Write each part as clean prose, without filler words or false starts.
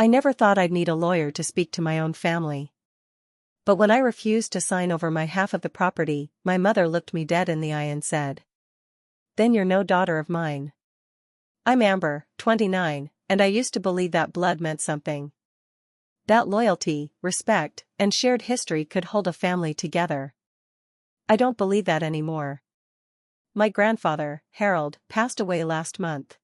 I never thought I'd need a lawyer to speak to my own family. But when I refused to sign over my half of the property, my mother looked me dead in the eye and said, "Then you're no daughter of mine." I'm Amber, 29, and I used to believe that blood meant something. That loyalty, respect, and shared history could hold a family together. I don't believe that anymore. My grandfather, Harold, passed away last month.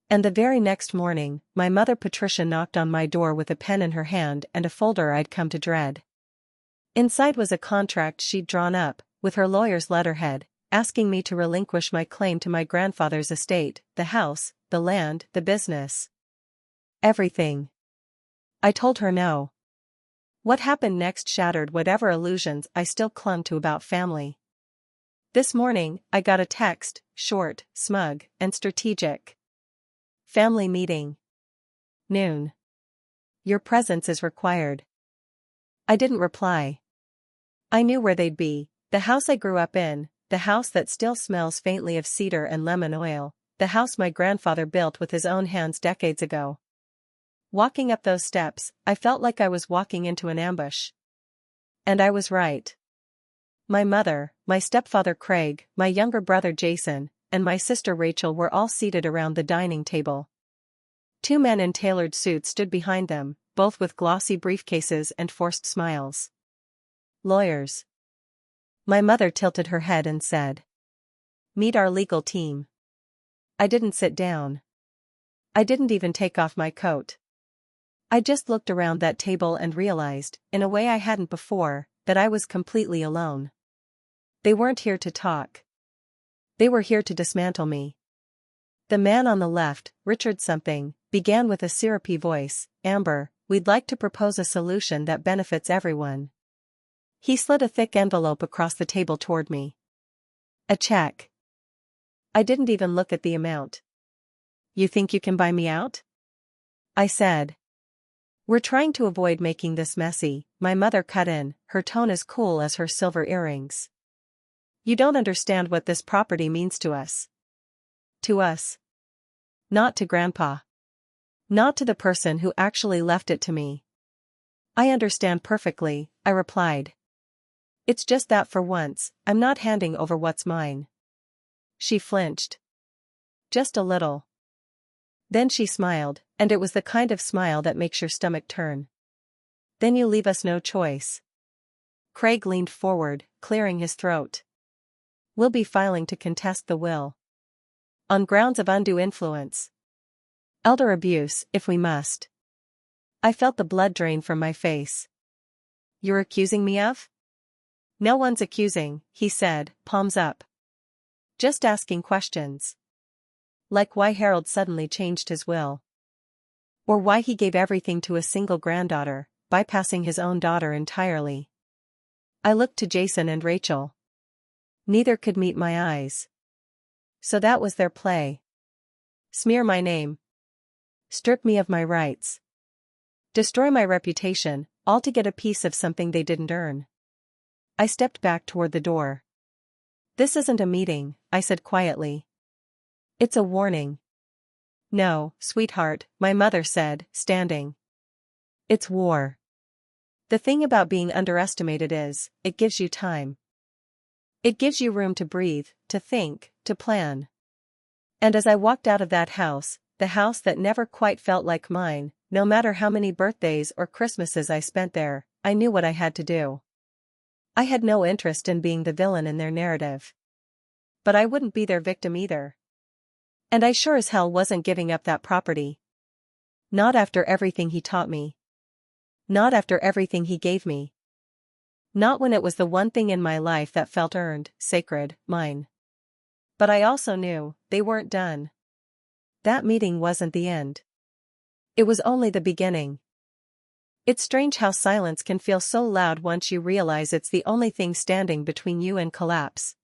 And the very next morning, my mother Patricia knocked on my door with a pen in her hand and a folder I'd come to dread. Inside was a contract she'd drawn up, with her lawyer's letterhead, asking me to relinquish my claim to my grandfather's estate, the house, the land, the business. Everything. I told her no. What happened next shattered whatever illusions I still clung to about family. This morning, I got a text, short, smug, and strategic. Family meeting. Noon. Your presence is required. I didn't reply. I knew where they'd be, the house I grew up in, the house that still smells faintly of cedar and lemon oil, the house my grandfather built with his own hands decades ago. Walking up those steps, I felt like I was walking into an ambush. And I was right. My mother, my stepfather Craig, my younger brother Jason, and my sister Rachel were all seated around the dining table. Two men in tailored suits stood behind them, both with glossy briefcases and forced smiles. Lawyers. My mother tilted her head and said, "Meet our legal team." I didn't sit down. I didn't even take off my coat. I just looked around that table and realized, in a way I hadn't before, that I was completely alone. They weren't here to talk. They were here to dismantle me. The man on the left, Richard something, began with a syrupy voice, "Amber, we'd like to propose a solution that benefits everyone." He slid a thick envelope across the table toward me. A check. I didn't even look at the amount. "You think you can buy me out?" I said. "We're trying to avoid making this messy," my mother cut in, her tone as cool as her silver earrings. "You don't understand what this property means to us." To us. Not to Grandpa. Not to the person who actually left it to me. "I understand perfectly," I replied. "It's just that for once, I'm not handing over what's mine." She flinched. Just a little. Then she smiled, and it was the kind of smile that makes your stomach turn. "Then you leave us no choice." Craig leaned forward, clearing his throat. "We'll be filing to contest the will. On grounds of undue influence. Elder abuse, if we must." I felt the blood drain from my face. "You're accusing me of?" "No one's accusing," he said, palms up. "Just asking questions. Like why Harold suddenly changed his will. Or why he gave everything to a single granddaughter, bypassing his own daughter entirely." I looked to Jason and Rachel. Neither could meet my eyes. So that was their play. Smear my name. Strip me of my rights. Destroy my reputation, all to get a piece of something they didn't earn. I stepped back toward the door. "This isn't a meeting," I said quietly. "It's a warning." "No, sweetheart," my mother said, standing. "It's war. The thing about being underestimated is, it gives you time. It gives you room to breathe, to think, to plan." And as I walked out of that house, the house that never quite felt like mine, no matter how many birthdays or Christmases I spent there, I knew what I had to do. I had no interest in being the villain in their narrative. But I wouldn't be their victim either. And I sure as hell wasn't giving up that property. Not after everything he taught me. Not after everything he gave me. Not when it was the one thing in my life that felt earned, sacred, mine. But I also knew, they weren't done. That meeting wasn't the end. It was only the beginning. It's strange how silence can feel so loud once you realize it's the only thing standing between you and collapse.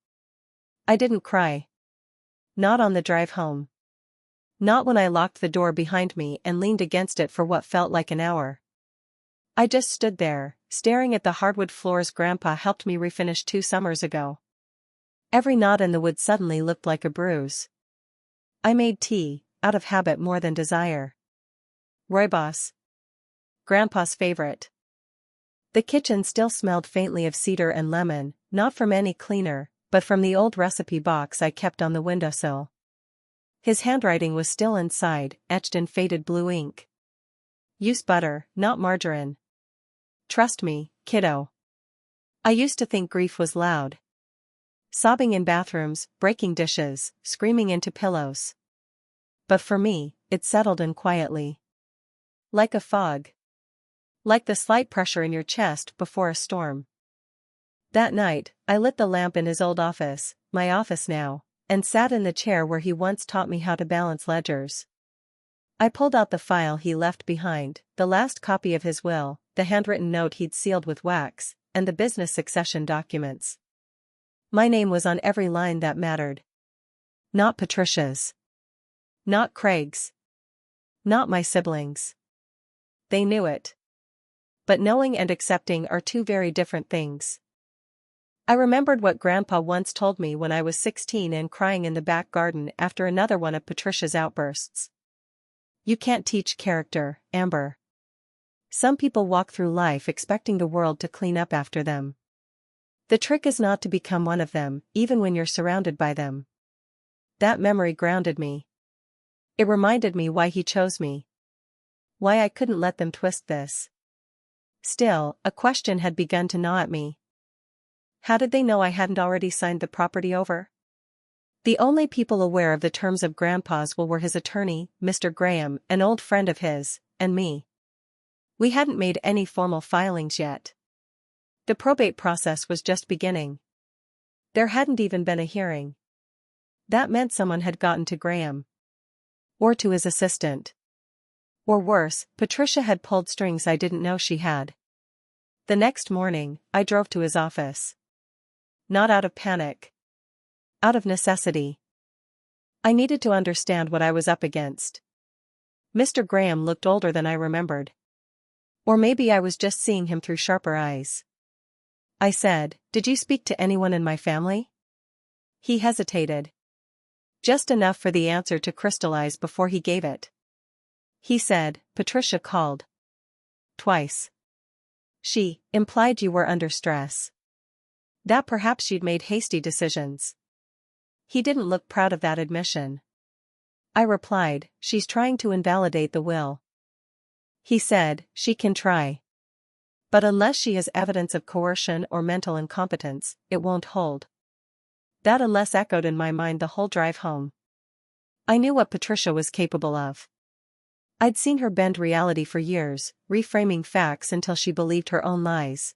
I didn't cry. Not on the drive home. Not when I locked the door behind me and leaned against it for what felt like an hour. I just stood there, staring at the hardwood floors Grandpa helped me refinish 2 summers ago. Every knot in the wood suddenly looked like a bruise. I made tea, out of habit more than desire. Rooibos. Grandpa's favorite. The kitchen still smelled faintly of cedar and lemon, not from any cleaner, but from the old recipe box I kept on the windowsill. His handwriting was still inside, etched in faded blue ink. Use butter, not margarine. Trust me, kiddo. I used to think grief was loud. Sobbing in bathrooms, breaking dishes, screaming into pillows. But for me, it settled in quietly. Like a fog. Like the slight pressure in your chest before a storm. That night, I lit the lamp in his old office, my office now, and sat in the chair where he once taught me how to balance ledgers. I pulled out the file he left behind, the last copy of his will, the handwritten note he'd sealed with wax, and the business succession documents. My name was on every line that mattered. Not Patricia's. Not Craig's. Not my siblings. They knew it. But knowing and accepting are two very different things. I remembered what Grandpa once told me when I was 16 and crying in the back garden after another one of Patricia's outbursts. You can't teach character, Amber. Some people walk through life expecting the world to clean up after them. The trick is not to become one of them, even when you're surrounded by them. That memory grounded me. It reminded me why he chose me. Why I couldn't let them twist this. Still, a question had begun to gnaw at me. How did they know I hadn't already signed the property over? The only people aware of the terms of Grandpa's will were his attorney, Mr. Graham, an old friend of his, and me. We hadn't made any formal filings yet. The probate process was just beginning. There hadn't even been a hearing. That meant someone had gotten to Graham. Or to his assistant. Or worse, Patricia had pulled strings I didn't know she had. The next morning, I drove to his office. Not out of panic. Out of necessity. I needed to understand what I was up against. Mr. Graham looked older than I remembered. Or maybe I was just seeing him through sharper eyes. I said, "Did you speak to anyone in my family?" He hesitated. Just enough for the answer to crystallize before he gave it. He said, "Patricia called. Twice. She implied you were under stress. That perhaps she'd made hasty decisions." He didn't look proud of that admission. I replied, "She's trying to invalidate the will." He said, "She can try. But unless she has evidence of coercion or mental incompetence, it won't hold." That unless echoed in my mind the whole drive home. I knew what Patricia was capable of. I'd seen her bend reality for years, reframing facts until she believed her own lies.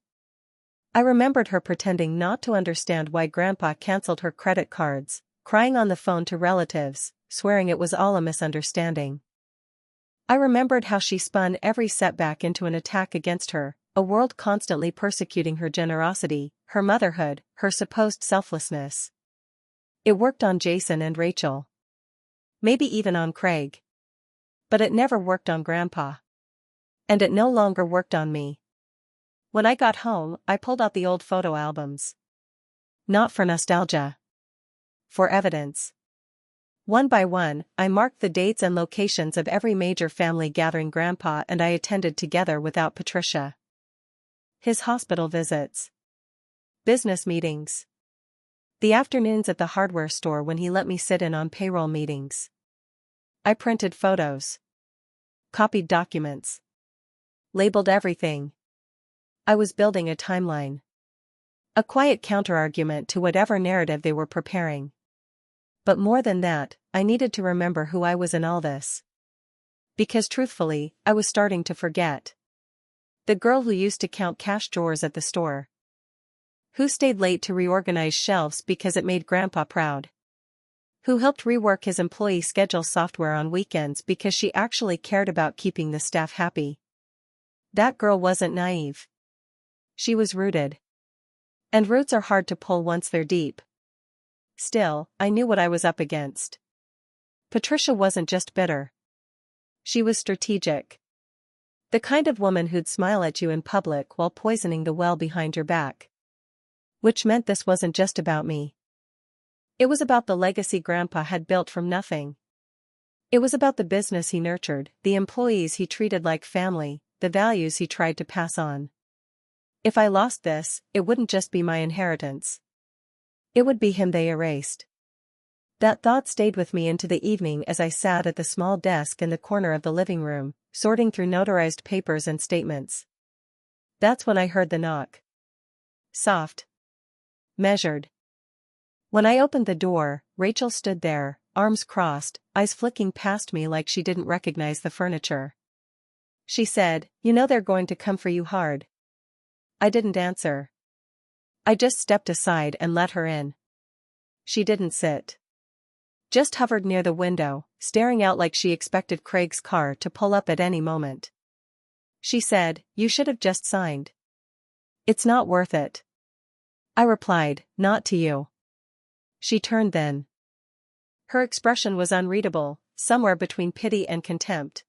I remembered her pretending not to understand why Grandpa canceled her credit cards, crying on the phone to relatives, swearing it was all a misunderstanding. I remembered how she spun every setback into an attack against her, a world constantly persecuting her generosity, her motherhood, her supposed selflessness. It worked on Jason and Rachel. Maybe even on Craig. But it never worked on Grandpa. And it no longer worked on me. When I got home, I pulled out the old photo albums. Not for nostalgia. For evidence. One by one, I marked the dates and locations of every major family gathering Grandpa and I attended together without Patricia. His hospital visits. Business meetings. The afternoons at the hardware store when he let me sit in on payroll meetings. I printed photos. Copied documents. Labeled everything. I was building a timeline. A quiet counterargument to whatever narrative they were preparing. But more than that, I needed to remember who I was in all this. Because truthfully, I was starting to forget. The girl who used to count cash drawers at the store. Who stayed late to reorganize shelves because it made Grandpa proud. Who helped rework his employee schedule software on weekends because she actually cared about keeping the staff happy. That girl wasn't naive. She was rooted. And roots are hard to pull once they're deep. Still, I knew what I was up against. Patricia wasn't just bitter. She was strategic. The kind of woman who'd smile at you in public while poisoning the well behind your back. Which meant this wasn't just about me. It was about the legacy Grandpa had built from nothing. It was about the business he nurtured, the employees he treated like family, the values he tried to pass on. If I lost this, it wouldn't just be my inheritance. It would be him they erased. That thought stayed with me into the evening as I sat at the small desk in the corner of the living room, sorting through notarized papers and statements. That's when I heard the knock. Soft. Measured. When I opened the door, Rachel stood there, arms crossed, eyes flicking past me like she didn't recognize the furniture. She said, "You know they're going to come for you hard." I didn't answer. I just stepped aside and let her in. She didn't sit. Just hovered near the window, staring out like she expected Craig's car to pull up at any moment. She said, "You should have just signed." "It's not worth it." I replied, "Not to you." She turned then. Her expression was unreadable, somewhere between pity and contempt.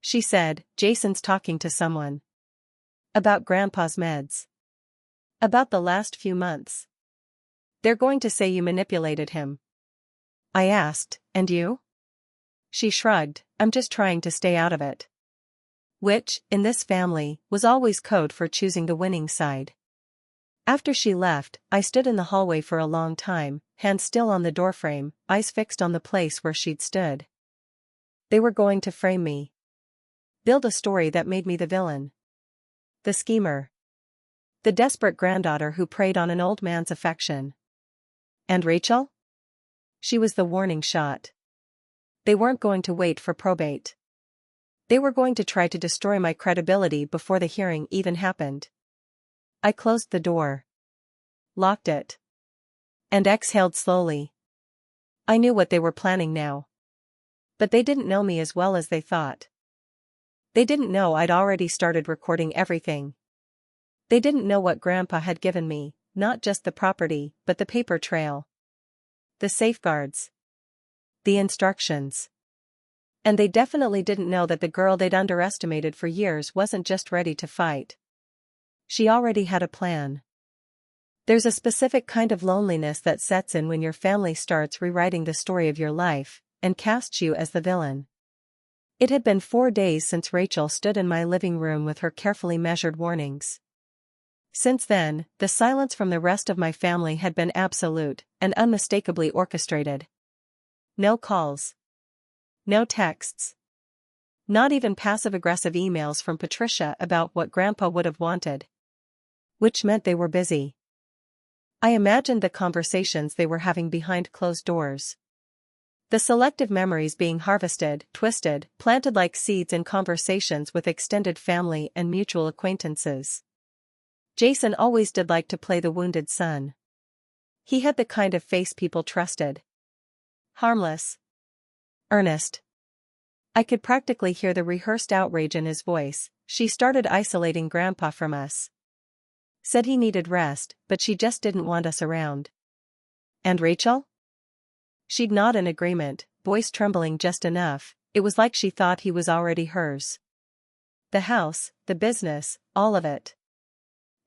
She said, "Jason's talking to someone. About Grandpa's meds. About the last few months. They're going to say you manipulated him." I asked, "And you?" She shrugged, "I'm just trying to stay out of it." Which, in this family, was always code for choosing the winning side. After she left, I stood in the hallway for a long time, hands still on the doorframe, eyes fixed on the place where she'd stood. They were going to frame me. Build a story that made me the villain. The schemer. The desperate granddaughter who preyed on an old man's affection. And Rachel? She was the warning shot. They weren't going to wait for probate. They were going to try to destroy my credibility before the hearing even happened. I closed the door. Locked it. And exhaled slowly. I knew what they were planning now. But they didn't know me as well as they thought. They didn't know I'd already started recording everything. They didn't know what Grandpa had given me, not just the property, but the paper trail. The safeguards. The instructions. And they definitely didn't know that the girl they'd underestimated for years wasn't just ready to fight. She already had a plan. There's a specific kind of loneliness that sets in when your family starts rewriting the story of your life, and casts you as the villain. It had been 4 days since Rachel stood in my living room with her carefully measured warnings. Since then, the silence from the rest of my family had been absolute, and unmistakably orchestrated. No calls. No texts. Not even passive-aggressive emails from Patricia about what Grandpa would have wanted. Which meant they were busy. I imagined the conversations they were having behind closed doors. The selective memories being harvested, twisted, planted like seeds in conversations with extended family and mutual acquaintances. Jason always did like to play the wounded son. He had the kind of face people trusted. Harmless. Earnest. I could practically hear the rehearsed outrage in his voice. She started isolating Grandpa from us. Said he needed rest, but she just didn't want us around. And Rachel? She'd nod in agreement, voice trembling just enough. It was like she thought he was already hers. The house, the business, all of it.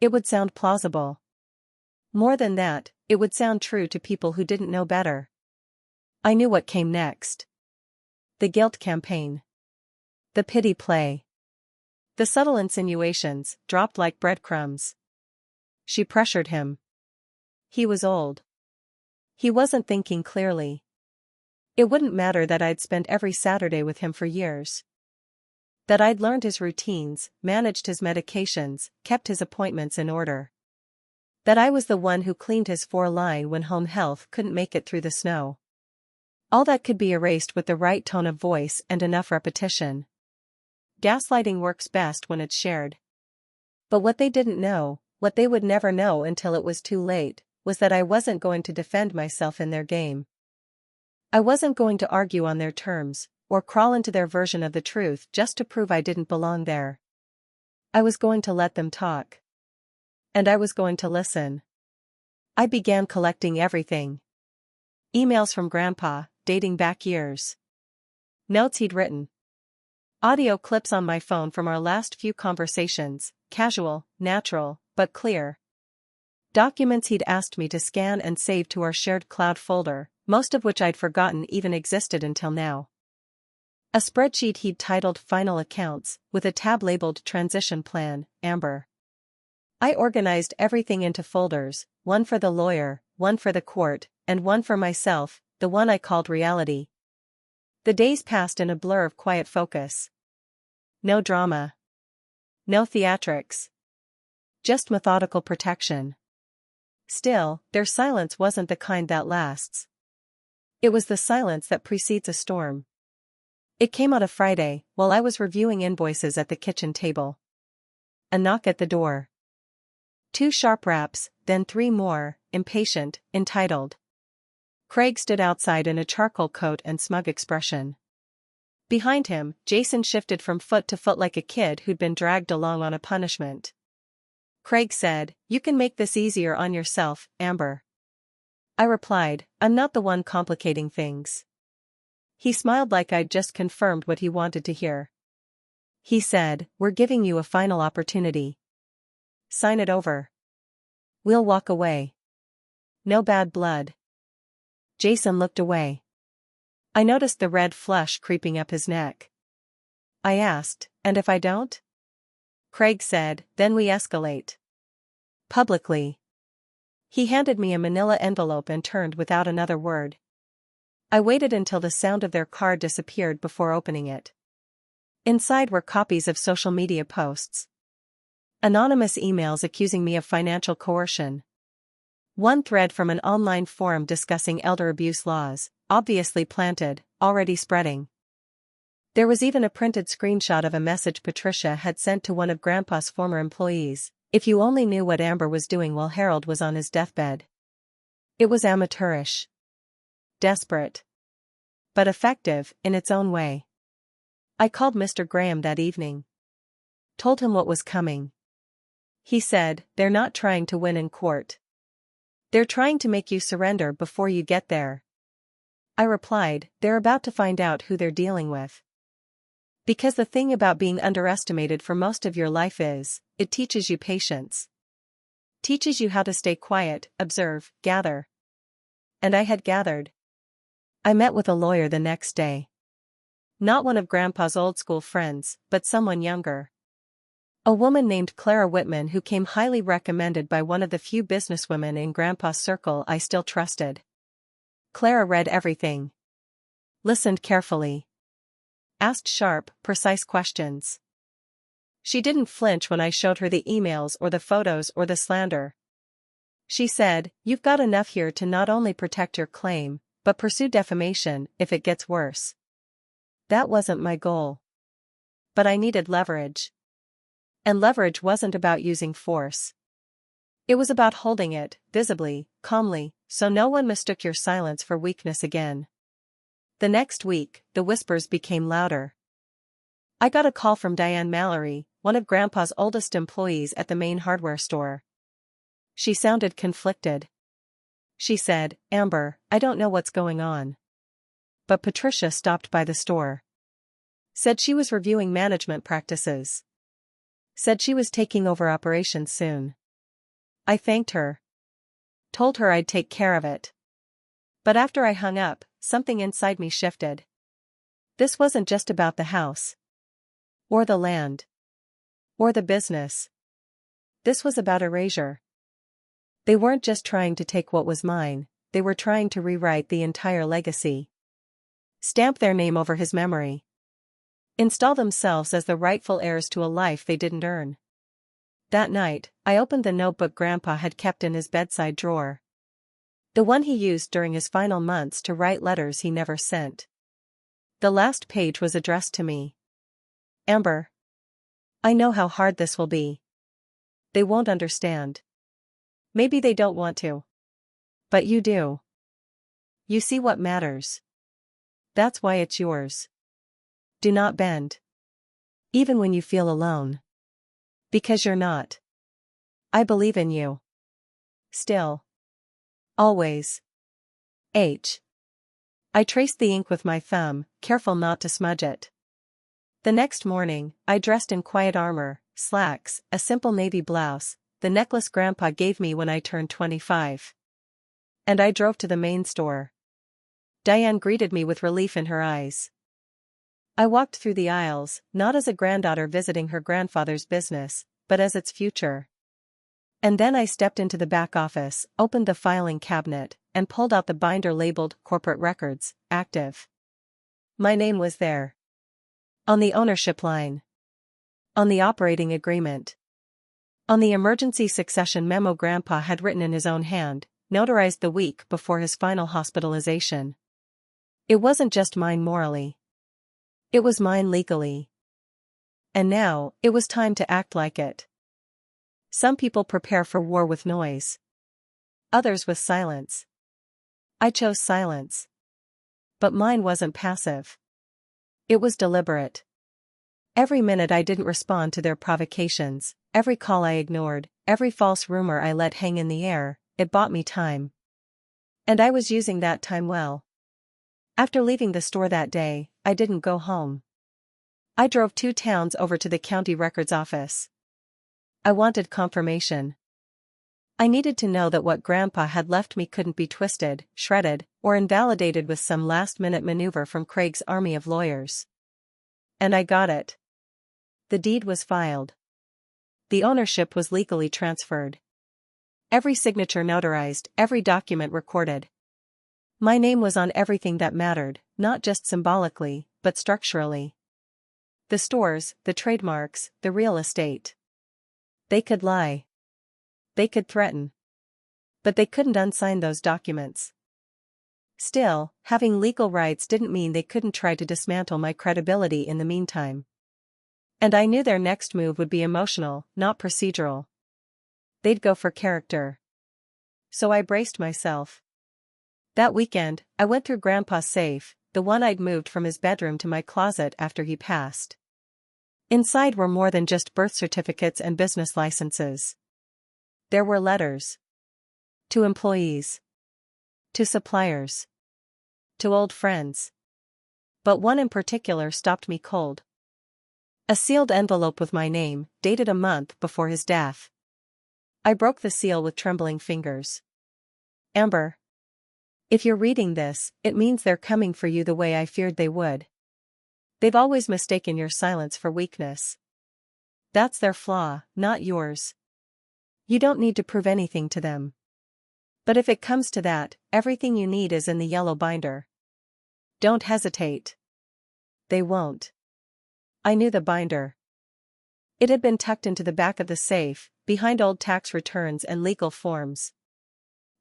It would sound plausible. More than that, it would sound true to people who didn't know better. I knew what came next. The guilt campaign. The pity play. The subtle insinuations, dropped like breadcrumbs. She pressured him. He was old. He wasn't thinking clearly. It wouldn't matter that I'd spent every Saturday with him for years. That I'd learned his routines, managed his medications, kept his appointments in order. That I was the one who cleaned his 4-line when home health couldn't make it through the snow. All that could be erased with the right tone of voice and enough repetition. Gaslighting works best when it's shared. But what they didn't know, what they would never know until it was too late, was that I wasn't going to defend myself in their game. I wasn't going to argue on their terms, or crawl into their version of the truth just to prove I didn't belong there. I was going to let them talk. And I was going to listen. I began collecting everything. Emails from Grandpa, dating back years. Notes he'd written. Audio clips on my phone from our last few conversations, casual, natural, but clear. Documents he'd asked me to scan and save to our shared cloud folder, most of which I'd forgotten even existed until now. A spreadsheet he'd titled Final Accounts, with a tab labeled Transition Plan, Amber. I organized everything into folders, one for the lawyer, one for the court, and one for myself, the one I called reality. The days passed in a blur of quiet focus. No drama. No theatrics. Just methodical protection. Still, their silence wasn't the kind that lasts. It was the silence that precedes a storm. It came on a Friday, while I was reviewing invoices at the kitchen table. A knock at the door. 2 sharp raps, then 3 more, impatient, entitled. Craig stood outside in a charcoal coat and smug expression. Behind him, Jason shifted from foot to foot like a kid who'd been dragged along on a punishment. Craig said, "You can make this easier on yourself, Amber." I replied, "I'm not the one complicating things." He smiled like I'd just confirmed what he wanted to hear. He said, "We're giving you a final opportunity. Sign it over. We'll walk away. No bad blood." Jason looked away. I noticed the red flush creeping up his neck. I asked, "And if I don't?" Craig said, "Then we escalate. Publicly." He handed me a manila envelope and turned without another word. I waited until the sound of their car disappeared before opening it. Inside were copies of social media posts. Anonymous emails accusing me of financial coercion. One thread from an online forum discussing elder abuse laws, obviously planted, already spreading. There was even a printed screenshot of a message Patricia had sent to one of Grandpa's former employees. "If you only knew what Amber was doing while Harold was on his deathbed." It was amateurish. Desperate. But effective, in its own way. I called Mr. Graham that evening. Told him what was coming. He said, "They're not trying to win in court. They're trying to make you surrender before you get there." I replied, "They're about to find out who they're dealing with." Because the thing about being underestimated for most of your life is, it teaches you patience. Teaches you how to stay quiet, observe, gather. And I had gathered. I met with a lawyer the next day. Not one of Grandpa's old school friends, but someone younger. A woman named Clara Whitman who came highly recommended by one of the few businesswomen in Grandpa's circle I still trusted. Clara read everything. Listened carefully. Asked sharp, precise questions. She didn't flinch when I showed her the emails or the photos or the slander. She said, "You've got enough here to not only protect your claim, but pursue defamation if it gets worse." That wasn't my goal. But I needed leverage. And leverage wasn't about using force. It was about holding it, visibly, calmly, so no one mistook your silence for weakness again. The next week, the whispers became louder. I got a call from Diane Mallory, one of Grandpa's oldest employees at the main hardware store. She sounded conflicted. She said, "Amber, I don't know what's going on. But Patricia stopped by the store. Said she was reviewing management practices. Said she was taking over operations soon." I thanked her. Told her I'd take care of it. But after I hung up, something inside me shifted. This wasn't just about the house. Or the land. Or the business. This was about erasure. They weren't just trying to take what was mine, they were trying to rewrite the entire legacy. Stamp their name over his memory. Install themselves as the rightful heirs to a life they didn't earn. That night, I opened the notebook Grandpa had kept in his bedside drawer. The one he used during his final months to write letters he never sent. The last page was addressed to me. "Amber. I know how hard this will be. They won't understand. Maybe they don't want to. But you do. You see what matters. That's why it's yours. Do not bend. Even when you feel alone. Because you're not. I believe in you. Still. Always. H." I traced the ink with my thumb, careful not to smudge it. The next morning, I dressed in quiet armor, slacks, a simple navy blouse, the necklace Grandpa gave me when I turned 25. And I drove to the main store. Diane greeted me with relief in her eyes. I walked through the aisles, not as a granddaughter visiting her grandfather's business, but as its future. And then I stepped into the back office, opened the filing cabinet, and pulled out the binder labeled Corporate Records, Active. My name was there. On the ownership line. On the operating agreement. On the emergency succession memo Grandpa had written in his own hand, notarized the week before his final hospitalization. It wasn't just mine morally. It was mine legally. And now, it was time to act like it. Some people prepare for war with noise. Others with silence. I chose silence. But mine wasn't passive. It was deliberate. Every minute I didn't respond to their provocations, every call I ignored, every false rumor I let hang in the air, it bought me time. And I was using that time well. After leaving the store that day, I didn't go home. I drove 2 towns over to the county records office. I wanted confirmation. I needed to know that what Grandpa had left me couldn't be twisted, shredded, or invalidated with some last-minute maneuver from Craig's army of lawyers. And I got it. The deed was filed. The ownership was legally transferred. Every signature notarized, every document recorded. My name was on everything that mattered, not just symbolically, but structurally. The stores, the trademarks, the real estate. They could lie. They could threaten. But they couldn't unsign those documents. Still, having legal rights didn't mean they couldn't try to dismantle my credibility in the meantime. And I knew their next move would be emotional, not procedural. They'd go for character. So I braced myself. That weekend, I went through Grandpa's safe, the one I'd moved from his bedroom to my closet after he passed. Inside were more than just birth certificates and business licenses. There were letters. To employees. To suppliers. To old friends. But one in particular stopped me cold. A sealed envelope with my name, dated a month before his death. I broke the seal with trembling fingers. Amber. If you're reading this, it means they're coming for you the way I feared they would. They've always mistaken your silence for weakness. That's their flaw, not yours. You don't need to prove anything to them. But if it comes to that, everything you need is in the yellow binder. Don't hesitate. They won't. I knew the binder. It had been tucked into the back of the safe, behind old tax returns and legal forms.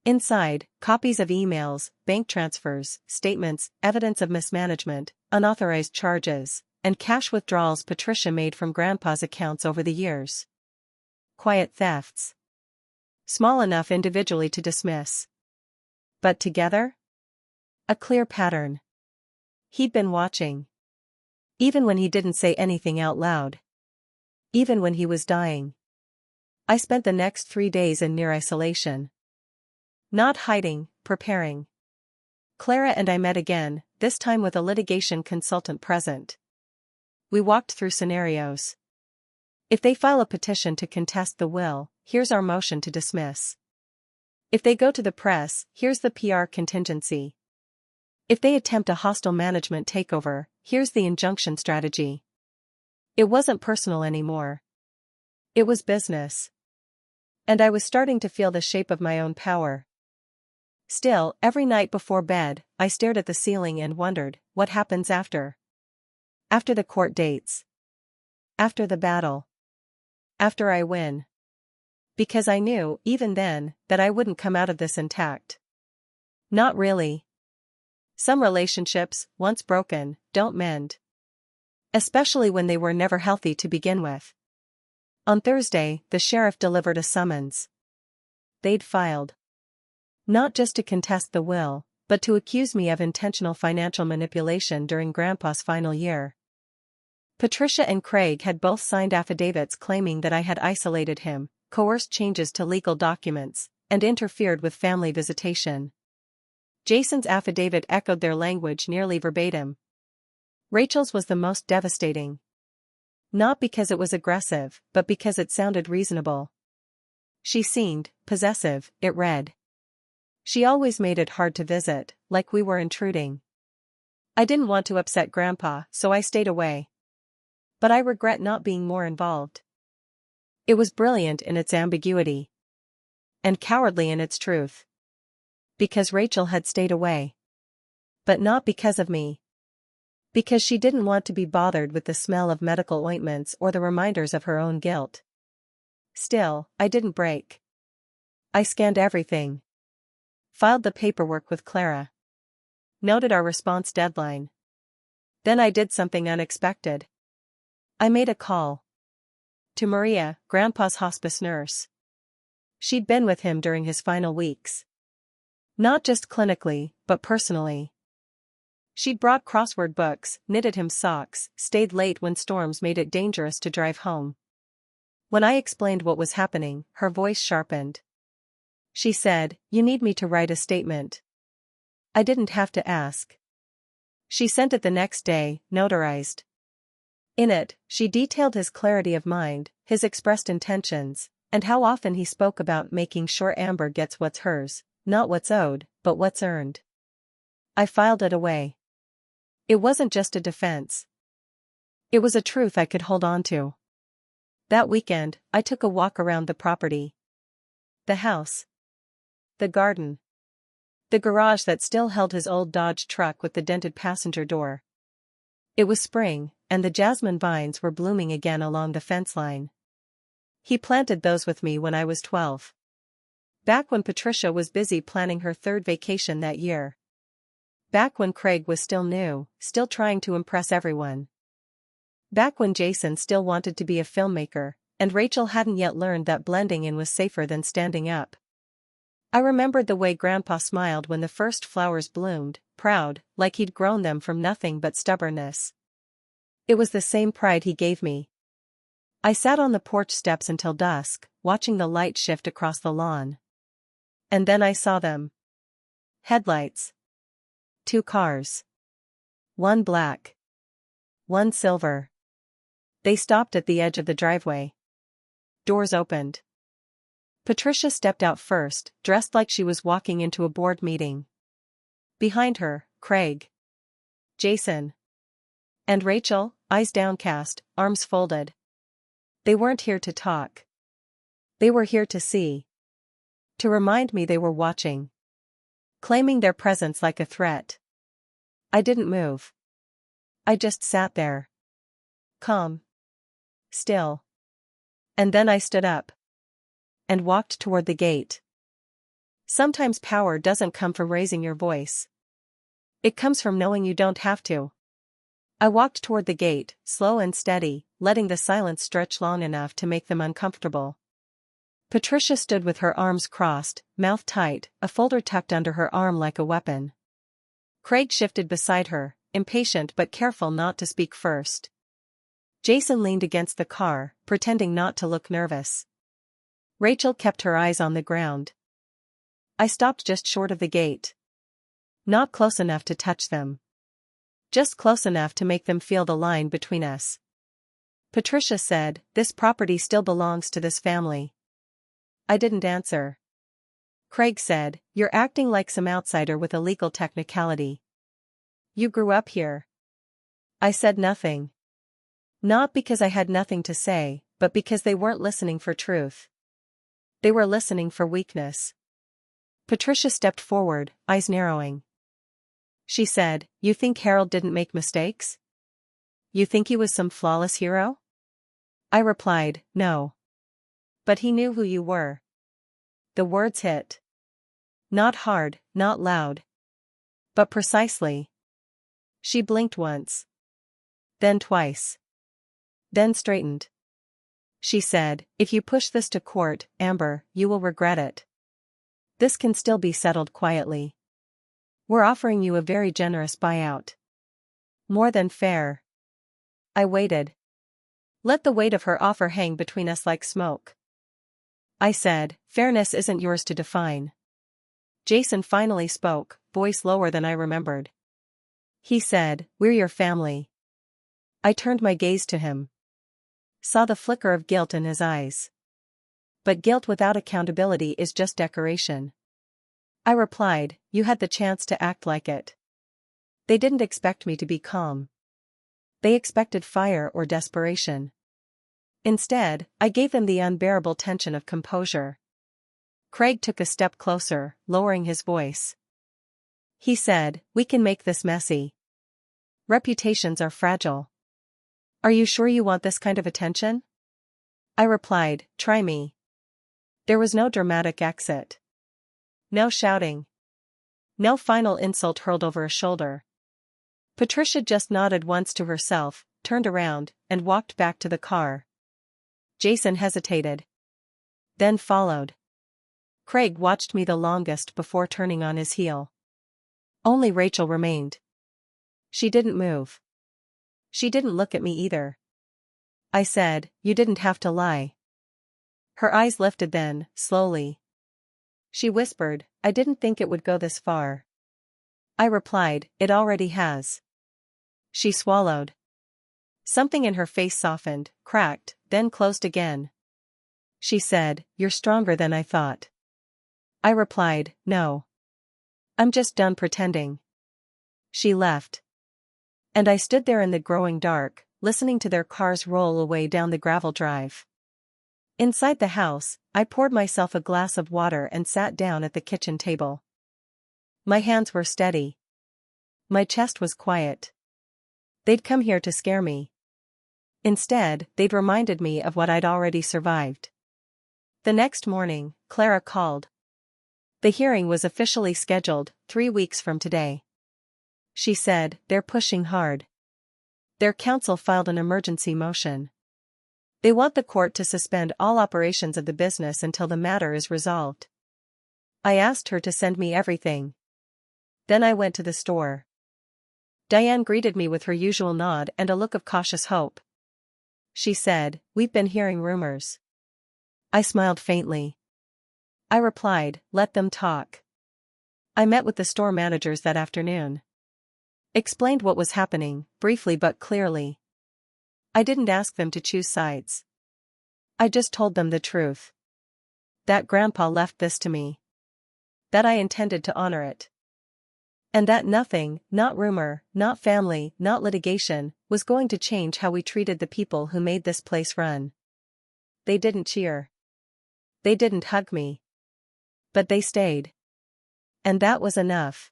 Inside, copies of emails, bank transfers, statements, evidence of mismanagement, unauthorized charges, and cash withdrawals Patricia made from Grandpa's accounts over the years. Quiet thefts. Small enough individually to dismiss. But together? A clear pattern. He'd been watching. Even when he didn't say anything out loud. Even when he was dying. I spent the next 3 days in near isolation. Not hiding, preparing. Clara and I met again, this time with a litigation consultant present. We walked through scenarios. If they file a petition to contest the will, here's our motion to dismiss. If they go to the press, here's the PR contingency. If they attempt a hostile management takeover, here's the injunction strategy. It wasn't personal anymore. It was business. And I was starting to feel the shape of my own power. Still, every night before bed, I stared at the ceiling and wondered, what happens after? After the court dates. After the battle. After I win. Because I knew, even then, that I wouldn't come out of this intact. Not really. Some relationships, once broken, don't mend. Especially when they were never healthy to begin with. On Thursday, the sheriff delivered a summons. They'd filed. Not just to contest the will, but to accuse me of intentional financial manipulation during Grandpa's final year. Patricia and Craig had both signed affidavits claiming that I had isolated him, coerced changes to legal documents, and interfered with family visitation. Jason's affidavit echoed their language nearly verbatim. Rachel's was the most devastating. Not because it was aggressive, but because it sounded reasonable. She seemed possessive, it read. She always made it hard to visit, like we were intruding. I didn't want to upset Grandpa, so I stayed away. But I regret not being more involved. It was brilliant in its ambiguity. And cowardly in its truth. Because Rachel had stayed away. But not because of me. Because she didn't want to be bothered with the smell of medical ointments or the reminders of her own guilt. Still, I didn't break. I scanned everything. Filed the paperwork with Clara. Noted our response deadline. Then I did something unexpected. I made a call. To Maria, Grandpa's hospice nurse. She'd been with him during his final weeks. Not just clinically, but personally. She'd brought crossword books, knitted him socks, stayed late when storms made it dangerous to drive home. When I explained what was happening, her voice sharpened. She said, "You need me to write a statement." I didn't have to ask. She sent it the next day, notarized. In it, she detailed his clarity of mind, his expressed intentions, and how often he spoke about making sure Amber gets what's hers, not what's owed, but what's earned. I filed it away. It wasn't just a defense. It was a truth I could hold on to. That weekend, I took a walk around the property. The house. The garden. The garage that still held his old Dodge truck with the dented passenger door. It was spring, and the jasmine vines were blooming again along the fence line. He planted those with me when I was 12. Back when Patricia was busy planning her third vacation that year. Back when Craig was still new, still trying to impress everyone. Back when Jason still wanted to be a filmmaker, and Rachel hadn't yet learned that blending in was safer than standing up. I remembered the way Grandpa smiled when the first flowers bloomed, proud, like he'd grown them from nothing but stubbornness. It was the same pride he gave me. I sat on the porch steps until dusk, watching the light shift across the lawn. And then I saw them. Headlights. 2 cars. One black. One silver. They stopped at the edge of the driveway. Doors opened. Patricia stepped out first, dressed like she was walking into a board meeting. Behind her, Craig. Jason. And Rachel, eyes downcast, arms folded. They weren't here to talk. They were here to see. To remind me they were watching. Claiming their presence like a threat. I didn't move. I just sat there. Calm. Still. And then I stood up. And walked toward the gate. Sometimes power doesn't come from raising your voice. It comes from knowing you don't have to. I walked toward the gate, slow and steady, letting the silence stretch long enough to make them uncomfortable. Patricia stood with her arms crossed, mouth tight, a folder tucked under her arm like a weapon. Craig shifted beside her, impatient but careful not to speak first. Jason leaned against the car, pretending not to look nervous. Rachel kept her eyes on the ground. I stopped just short of the gate. Not close enough to touch them. Just close enough to make them feel the line between us. Patricia said, "This property still belongs to this family." I didn't answer. Craig said, "You're acting like some outsider with a legal technicality. You grew up here." I said nothing. Not because I had nothing to say, but because they weren't listening for truth. They were listening for weakness. Patricia stepped forward, eyes narrowing. She said, "You think Harold didn't make mistakes? You think he was some flawless hero?" I replied, "No. But he knew who you were." The words hit. Not hard, not loud. But precisely. She blinked once. Then twice. Then straightened. She said, "If you push this to court, Amber, you will regret it. This can still be settled quietly. We're offering you a very generous buyout. More than fair." I waited. Let the weight of her offer hang between us like smoke. I said, "Fairness isn't yours to define." Jason finally spoke, voice lower than I remembered. He said, "We're your family." I turned my gaze to him. Saw the flicker of guilt in his eyes. But guilt without accountability is just decoration. I replied, "You had the chance to act like it. They didn't expect me to be calm. They expected fire or desperation. Instead, I gave them the unbearable tension of composure. Craig took a step closer, lowering his voice. He said, "We can make this messy. Reputations are fragile. Are you sure you want this kind of attention?" I replied, "Try me." There was no dramatic exit. No shouting. No final insult hurled over a shoulder. Patricia just nodded once to herself, turned around, and walked back to the car. Jason hesitated. Then followed. Craig watched me the longest before turning on his heel. Only Rachel remained. She didn't move. She didn't look at me either. I said, "You didn't have to lie." Her eyes lifted then, slowly. She whispered, "I didn't think it would go this far." I replied, "It already has." She swallowed. Something in her face softened, cracked, then closed again. She said, "You're stronger than I thought." I replied, "No. I'm just done pretending." She left. And I stood there in the growing dark, listening to their cars roll away down the gravel drive. Inside the house, I poured myself a glass of water and sat down at the kitchen table. My hands were steady. My chest was quiet. They'd come here to scare me. Instead, they'd reminded me of what I'd already survived. The next morning, Clara called. The hearing was officially scheduled 3 weeks from today. She said, "They're pushing hard. Their counsel filed an emergency motion. They want the court to suspend all operations of the business until the matter is resolved." I asked her to send me everything. Then I went to the store. Diane greeted me with her usual nod and a look of cautious hope. She said, "We've been hearing rumors." I smiled faintly. I replied, "Let them talk." I met with the store managers that afternoon. Explained what was happening, briefly but clearly. I didn't ask them to choose sides. I just told them the truth. That Grandpa left this to me. That I intended to honor it. And that nothing, not rumor, not family, not litigation, was going to change how we treated the people who made this place run. They didn't cheer. They didn't hug me. But they stayed. And that was enough.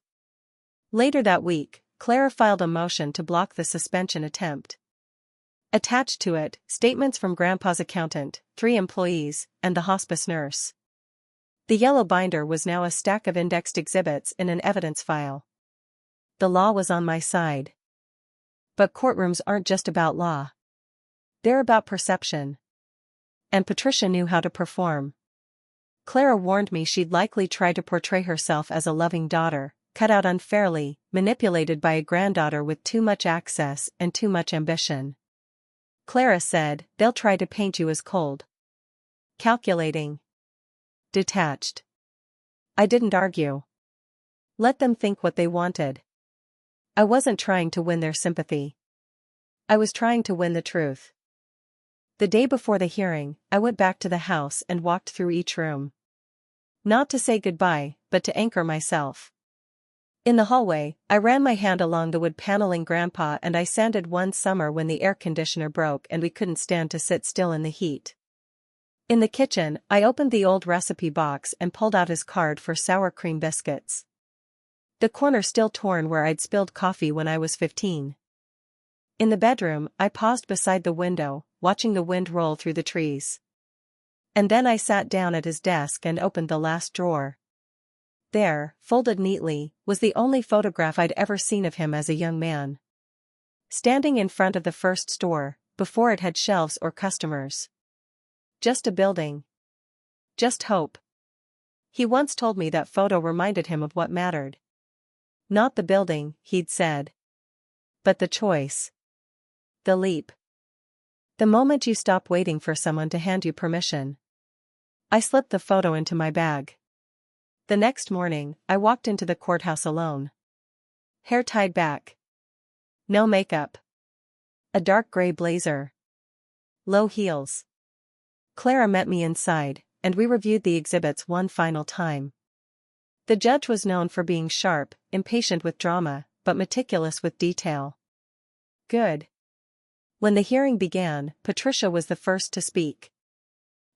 Later that week, Clara filed a motion to block the suspension attempt. Attached to it, statements from Grandpa's accountant, 3 employees, and the hospice nurse. The yellow binder was now a stack of indexed exhibits in an evidence file. The law was on my side. But courtrooms aren't just about law. They're about perception. And Patricia knew how to perform. Clara warned me she'd likely try to portray herself as a loving daughter, cut out unfairly, manipulated by a granddaughter with too much access and too much ambition. Clara said, "They'll try to paint you as cold. Calculating. Detached." I didn't argue. Let them think what they wanted. I wasn't trying to win their sympathy. I was trying to win the truth. The day before the hearing, I went back to the house and walked through each room. Not to say goodbye, but to anchor myself. In the hallway, I ran my hand along the wood paneling Grandpa and I sanded one summer when the air conditioner broke and we couldn't stand to sit still in the heat. In the kitchen, I opened the old recipe box and pulled out his card for sour cream biscuits. The corner still torn where I'd spilled coffee when I was 15. In the bedroom, I paused beside the window, watching the wind roll through the trees. And then I sat down at his desk and opened the last drawer. There, folded neatly, was the only photograph I'd ever seen of him as a young man. Standing in front of the first store, before it had shelves or customers. Just a building. Just hope. He once told me that photo reminded him of what mattered. Not the building, he'd said. But the choice. The leap. The moment you stop waiting for someone to hand you permission. I slipped the photo into my bag. The next morning, I walked into the courthouse alone. Hair tied back. No makeup. A dark gray blazer. Low heels. Clara met me inside, and we reviewed the exhibits one final time. The judge was known for being sharp, impatient with drama, but meticulous with detail. Good. When the hearing began, Patricia was the first to speak.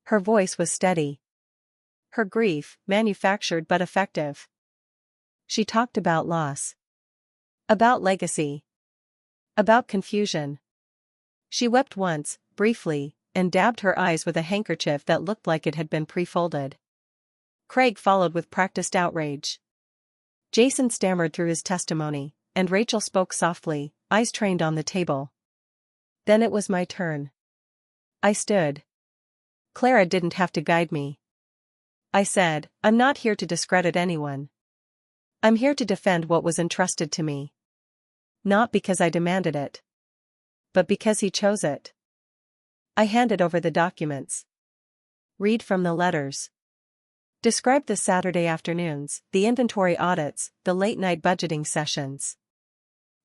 Her voice was steady. Her grief, manufactured but effective. She talked about loss. About legacy. About confusion. She wept once, briefly, and dabbed her eyes with a handkerchief that looked like it had been pre-folded. Craig followed with practiced outrage. Jason stammered through his testimony, and Rachel spoke softly, eyes trained on the table. Then it was my turn. I stood. Clara didn't have to guide me. I said, I'm not here to discredit anyone. I'm here to defend what was entrusted to me. Not because I demanded it. But because he chose it. I handed over the documents. Read from the letters. Describe the Saturday afternoons, the inventory audits, the late-night budgeting sessions.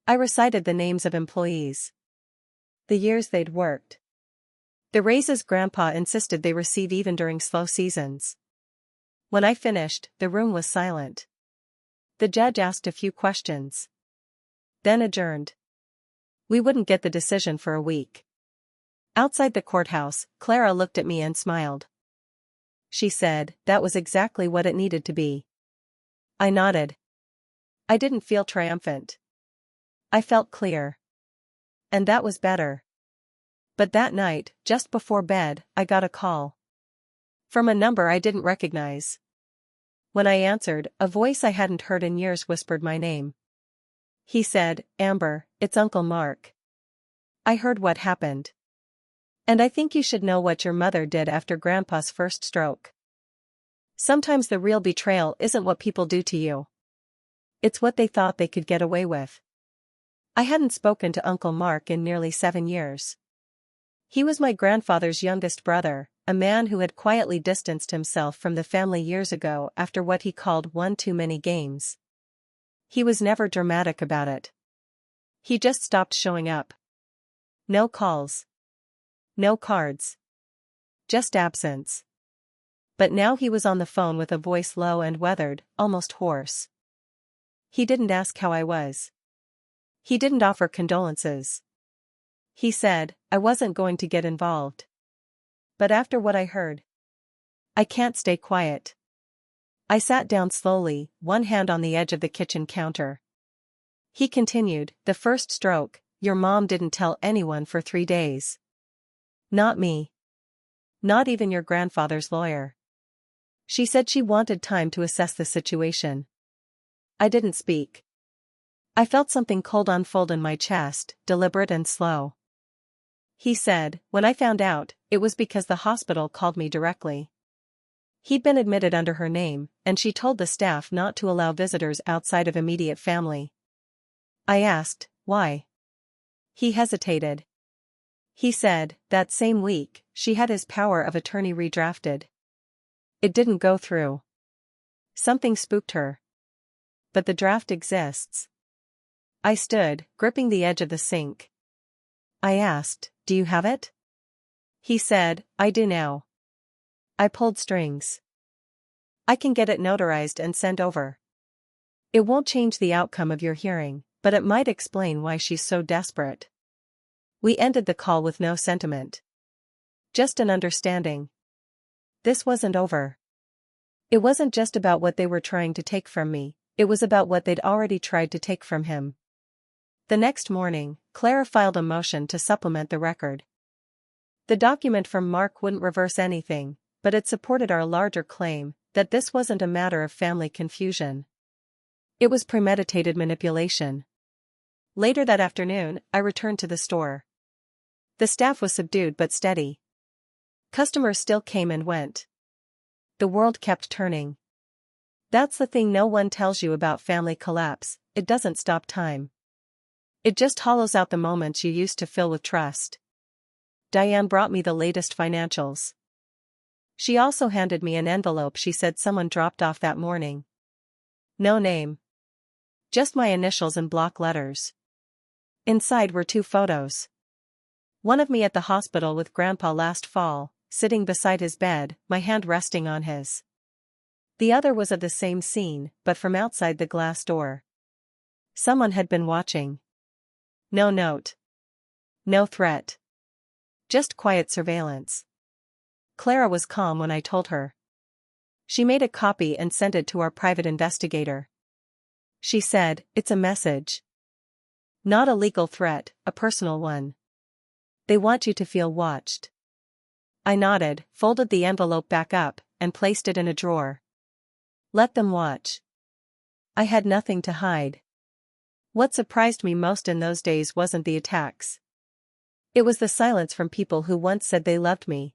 I recited the names of employees. The years they'd worked. The raises Grandpa insisted they receive even during slow seasons. When I finished, the room was silent. The judge asked a few questions. Then adjourned. We wouldn't get the decision for a week. Outside the courthouse, Clara looked at me and smiled. She said, that was exactly what it needed to be. I nodded. I didn't feel triumphant. I felt clear. And that was better. But that night, just before bed, I got a call. From a number I didn't recognize. When I answered, a voice I hadn't heard in years whispered my name. He said, Amber, it's Uncle Mark. I heard what happened. And I think you should know what your mother did after Grandpa's first stroke. Sometimes the real betrayal isn't what people do to you. It's what they thought they could get away with. I hadn't spoken to Uncle Mark in nearly 7 years. He was my grandfather's youngest brother, a man who had quietly distanced himself from the family years ago after what he called one too many games. He was never dramatic about it. He just stopped showing up. No calls. No cards. Just absence. But now he was on the phone with a voice low and weathered, almost hoarse. He didn't ask how I was. He didn't offer condolences. He said, I wasn't going to get involved. But after what I heard, I can't stay quiet. I sat down slowly, one hand on the edge of the kitchen counter. He continued, the first stroke, your mom didn't tell anyone for 3 days. Not me. Not even your grandfather's lawyer. She said she wanted time to assess the situation. I didn't speak. I felt something cold unfold in my chest, deliberate and slow. He said, when I found out, it was because the hospital called me directly. He'd been admitted under her name, and she told the staff not to allow visitors outside of immediate family. I asked, why? He hesitated. He said, that same week, she had his power of attorney redrafted. It didn't go through. Something spooked her. But the draft exists. I stood, gripping the edge of the sink. I asked, do you have it? He said, I do now. I pulled strings. I can get it notarized and sent over. It won't change the outcome of your hearing, but it might explain why she's so desperate. We ended the call with no sentiment. Just an understanding. This wasn't over. It wasn't just about what they were trying to take from me, it was about what they'd already tried to take from him. The next morning, Clara filed a motion to supplement the record. The document from Mark wouldn't reverse anything, but it supported our larger claim that this wasn't a matter of family confusion. It was premeditated manipulation. Later that afternoon, I returned to the store. The staff was subdued but steady. Customers still came and went. The world kept turning. That's the thing no one tells you about family collapse, it doesn't stop time. It just hollows out the moments you used to fill with trust. Diane brought me the latest financials. She also handed me an envelope she said someone dropped off that morning. No name. Just my initials in block letters. Inside were 2 photos. One of me at the hospital with Grandpa last fall, sitting beside his bed, my hand resting on his. The other was of the same scene, but from outside the glass door. Someone had been watching. No note. No threat. Just quiet surveillance. Clara was calm when I told her. She made a copy and sent it to our private investigator. She said, "It's a message. Not a legal threat, a personal one. They want you to feel watched." I nodded, folded the envelope back up, and placed it in a drawer. Let them watch. I had nothing to hide. What surprised me most in those days wasn't the attacks. It was the silence from people who once said they loved me.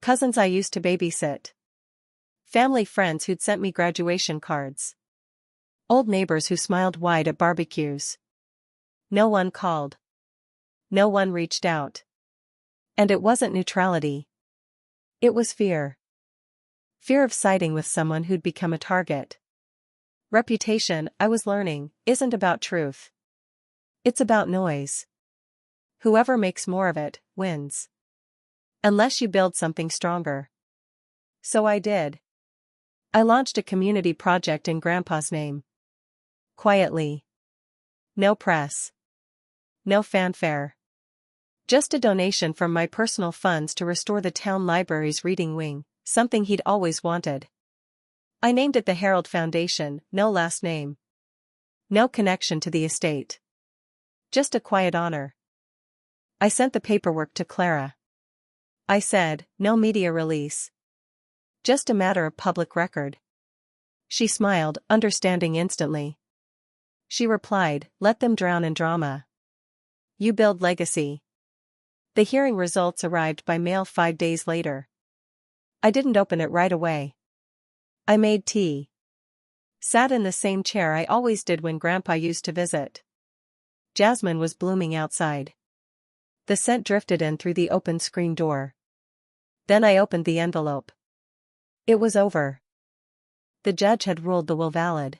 Cousins I used to babysit. Family friends who'd sent me graduation cards. Old neighbors who smiled wide at barbecues. No one called. No one reached out. And it wasn't neutrality. It was fear. Fear of siding with someone who'd become a target. Reputation, I was learning, isn't about truth. It's about noise. Whoever makes more of it, wins. Unless you build something stronger. So I did. I launched a community project in Grandpa's name. Quietly. No press. No fanfare. Just a donation from my personal funds to restore the town library's reading wing, something he'd always wanted. I named it the Herald Foundation, no last name. No connection to the estate. Just a quiet honor. I sent the paperwork to Clara. I said, no media release. Just a matter of public record. She smiled, understanding instantly. She replied, let them drown in drama. You build legacy. The hearing results arrived by mail 5 days later. I didn't open it right away. I made tea. Sat in the same chair I always did when Grandpa used to visit. Jasmine was blooming outside. The scent drifted in through the open screen door. Then I opened the envelope. It was over. The judge had ruled the will valid.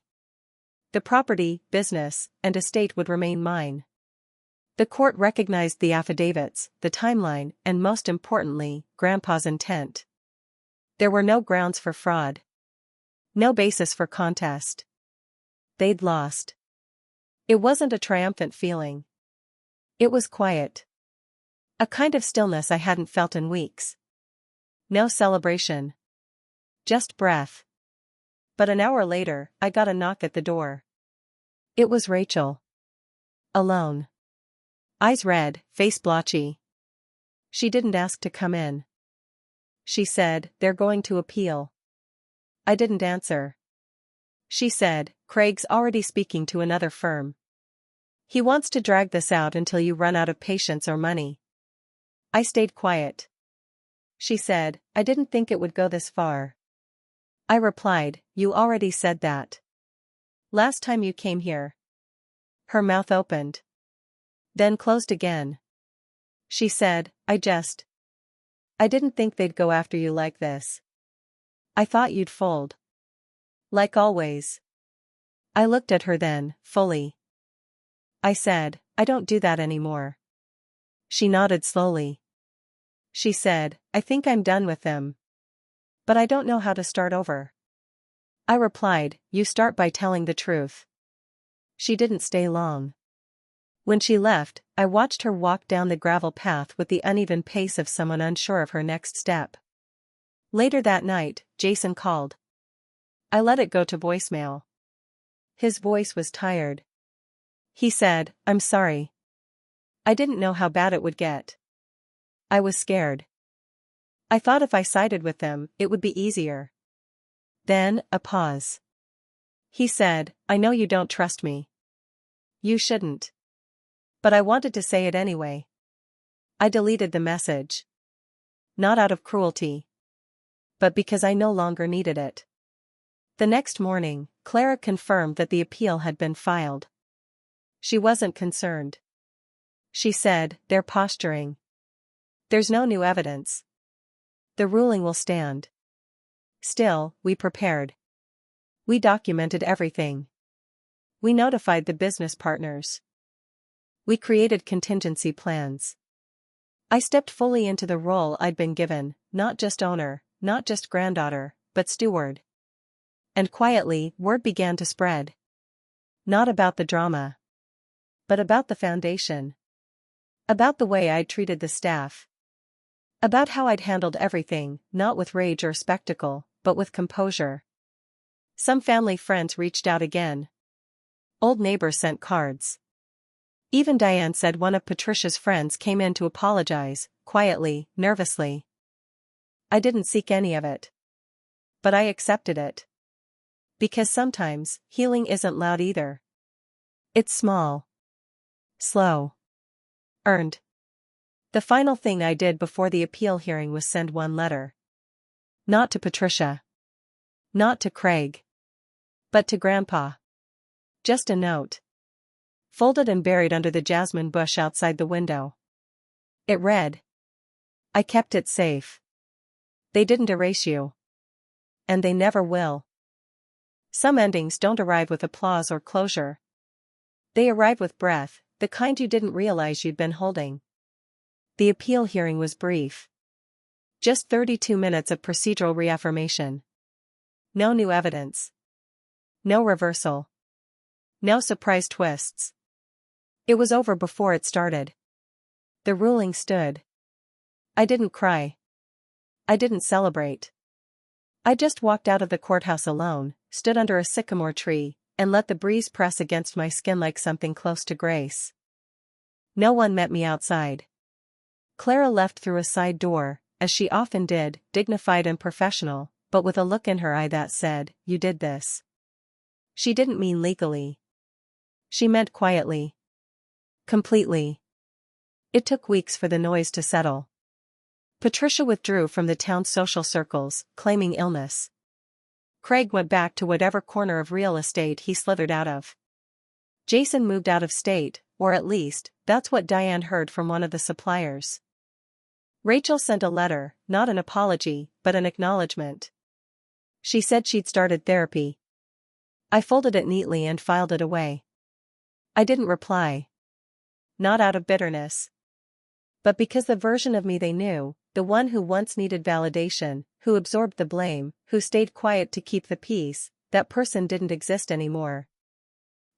The property, business, and estate would remain mine. The court recognized the affidavits, the timeline, and most importantly, Grandpa's intent. There were no grounds for fraud. No basis for contest. They'd lost. It wasn't a triumphant feeling. It was quiet. A kind of stillness I hadn't felt in weeks. No celebration. Just breath. But an hour later, I got a knock at the door. It was Rachel. Alone. Eyes red, face blotchy. She didn't ask to come in. She said, they're going to appeal. I didn't answer. She said, Craig's already speaking to another firm. He wants to drag this out until you run out of patience or money. I stayed quiet. She said, I didn't think it would go this far. I replied, you already said that. Last time you came here. Her mouth opened. Then closed again. She said, I didn't think they'd go after you like this. I thought you'd fold. Like always. I looked at her then, fully. I said, I don't do that anymore. She nodded slowly. She said, I think I'm done with them. But I don't know how to start over. I replied, you start by telling the truth. She didn't stay long. When she left, I watched her walk down the gravel path with the uneven pace of someone unsure of her next step. Later that night, Jason called. I let it go to voicemail. His voice was tired. He said, I'm sorry. I didn't know how bad it would get. I was scared. I thought if I sided with them, it would be easier. Then, a pause. He said, I know you don't trust me. You shouldn't. But I wanted to say it anyway. I deleted the message. Not out of cruelty. But because I no longer needed it. The next morning, Clara confirmed that the appeal had been filed. She wasn't concerned. She said, they're posturing. There's no new evidence. The ruling will stand. Still, we prepared. We documented everything. We notified the business partners. We created contingency plans. I stepped fully into the role I'd been given, not just owner, not just granddaughter, but steward. And quietly, word began to spread. Not about the drama. But about the foundation. About the way I'd treated the staff. About how I'd handled everything, not with rage or spectacle, but with composure. Some family friends reached out again. Old neighbors sent cards. Even Diane said one of Patricia's friends came in to apologize, quietly, nervously. I didn't seek any of it. But I accepted it. Because sometimes, healing isn't loud either. It's small. Slow. Earned. The final thing I did before the appeal hearing was send one letter. Not to Patricia. Not to Craig. But to Grandpa. Just a note. Folded and buried under the jasmine bush outside the window. It read. I kept it safe. They didn't erase you. And they never will. Some endings don't arrive with applause or closure. They arrive with breath, the kind you didn't realize you'd been holding. The appeal hearing was brief. Just 32 minutes of procedural reaffirmation. No new evidence. No reversal. No surprise twists. It was over before it started. The ruling stood. I didn't cry. I didn't celebrate. I just walked out of the courthouse alone, stood under a sycamore tree, and let the breeze press against my skin like something close to grace. No one met me outside. Clara left through a side door, as she often did, dignified and professional, but with a look in her eye that said, "You did this." She didn't mean legally. She meant quietly. Completely. It took weeks for the noise to settle. Patricia withdrew from the town's social circles, claiming illness. Craig went back to whatever corner of real estate he slithered out of. Jason moved out of state, or at least, that's what Diane heard from one of the suppliers. Rachel sent a letter, not an apology, but an acknowledgement. She said she'd started therapy. I folded it neatly and filed it away. I didn't reply. Not out of bitterness. But because the version of me they knew, the one who once needed validation, who absorbed the blame, who stayed quiet to keep the peace, that person didn't exist anymore.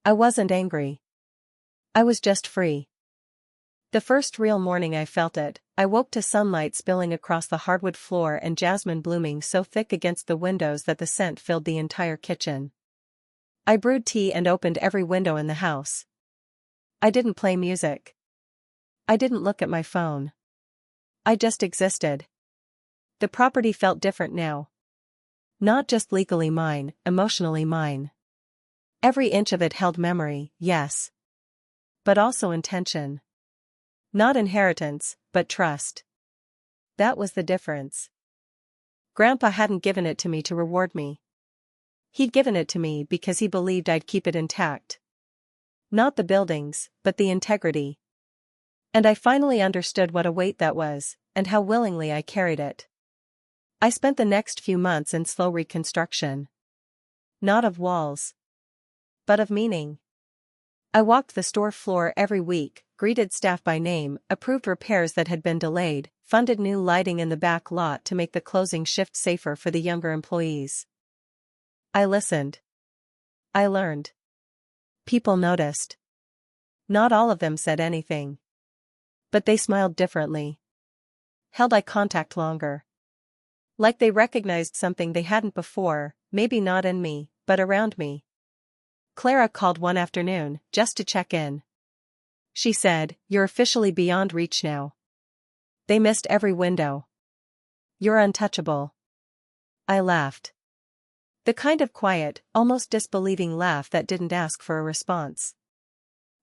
I wasn't angry. I was just free. The first real morning I felt it, I woke to sunlight spilling across the hardwood floor and jasmine blooming so thick against the windows that the scent filled the entire kitchen. I brewed tea and opened every window in the house. I didn't play music. I didn't look at my phone. I just existed. The property felt different now. Not just legally mine, emotionally mine. Every inch of it held memory, yes. But also intention. Not inheritance, but trust. That was the difference. Grandpa hadn't given it to me to reward me. He'd given it to me because he believed I'd keep it intact. Not the buildings, but the integrity. And I finally understood what a weight that was, and how willingly I carried it. I spent the next few months in slow reconstruction. Not of walls. But of meaning. I walked the store floor every week, greeted staff by name, approved repairs that had been delayed, funded new lighting in the back lot to make the closing shift safer for the younger employees. I listened. I learned. People noticed. Not all of them said anything. But they smiled differently. Held eye contact longer. Like they recognized something they hadn't before, maybe not in me, but around me. Clara called one afternoon, just to check in. She said, "You're officially beyond reach now. They missed every window. You're untouchable." I laughed. The kind of quiet, almost disbelieving laugh that didn't ask for a response.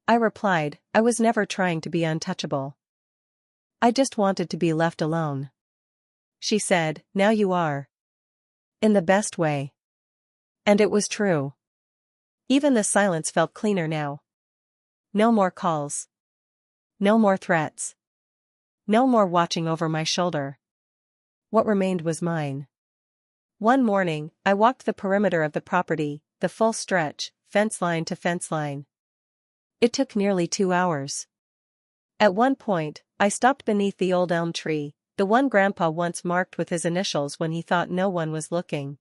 I replied, "I was never trying to be untouchable. I just wanted to be left alone." She said, "Now you are. In the best way." And it was true. Even the silence felt cleaner now. No more calls. No more threats. No more watching over my shoulder. What remained was mine. One morning, I walked the perimeter of the property, the full stretch, fence line to fence line. It took nearly 2 hours. At one point, I stopped beneath the old elm tree, the one Grandpa once marked with his initials when he thought no one was looking.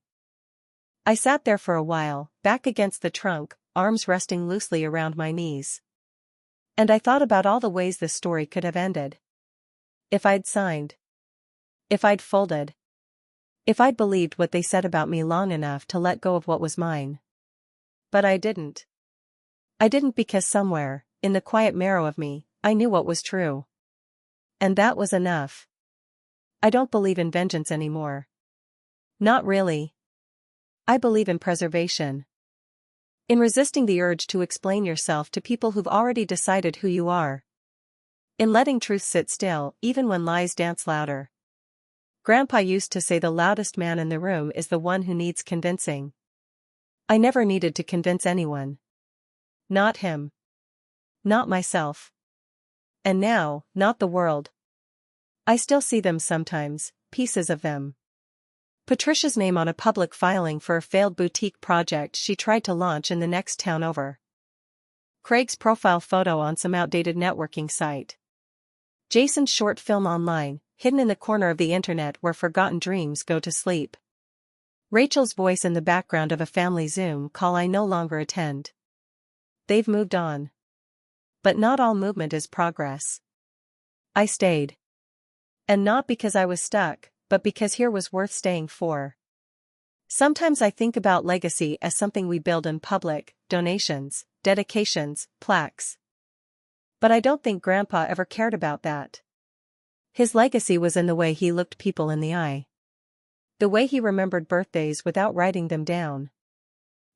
I sat there for a while, back against the trunk, arms resting loosely around my knees. And I thought about all the ways this story could have ended. If I'd signed. If I'd folded. If I'd believed what they said about me long enough to let go of what was mine. But I didn't. I didn't because somewhere, in the quiet marrow of me, I knew what was true. And that was enough. I don't believe in vengeance anymore. Not really. I believe in preservation. In resisting the urge to explain yourself to people who've already decided who you are. In letting truth sit still, even when lies dance louder. Grandpa used to say the loudest man in the room is the one who needs convincing. I never needed to convince anyone. Not him. Not myself. And now, not the world. I still see them sometimes, pieces of them. Patricia's name on a public filing for a failed boutique project she tried to launch in the next town over. Craig's profile photo on some outdated networking site. Jason's short film online, hidden in the corner of the internet where forgotten dreams go to sleep. Rachel's voice in the background of a family Zoom call I no longer attend. They've moved on. But not all movement is progress. I stayed. And not because I was stuck, but because here was worth staying for. Sometimes I think about legacy as something we build in public, donations, dedications, plaques. But I don't think Grandpa ever cared about that. His legacy was in the way he looked people in the eye. The way he remembered birthdays without writing them down.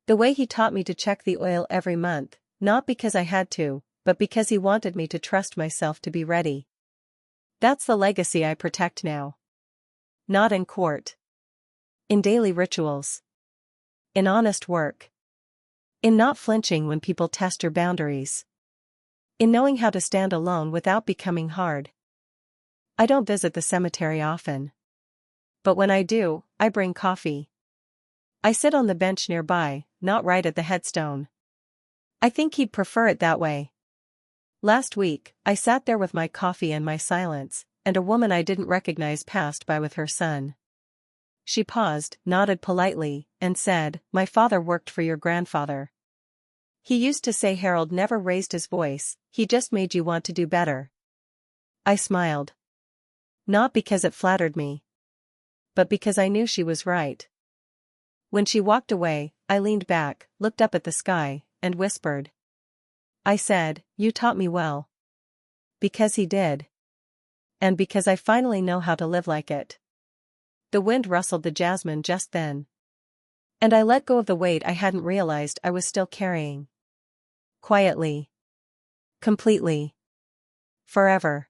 The way he taught me to check the oil every month, not because I had to, but because he wanted me to trust myself to be ready. That's the legacy I protect now. Not in court. In daily rituals. In honest work. In not flinching when people test your boundaries. In knowing how to stand alone without becoming hard. I don't visit the cemetery often. But when I do, I bring coffee. I sit on the bench nearby, not right at the headstone. I think he'd prefer it that way. Last week, I sat there with my coffee and my silence, and a woman I didn't recognize passed by with her son. She paused, nodded politely, and said, "My father worked for your grandfather. He used to say Harold never raised his voice, he just made you want to do better." I smiled. Not because it flattered me. But because I knew she was right. When she walked away, I leaned back, looked up at the sky, and whispered. I said, "You taught me well." Because he did. And because I finally know how to live like it. The wind rustled the jasmine just then. And I let go of the weight I hadn't realized I was still carrying. Quietly. Completely. Forever.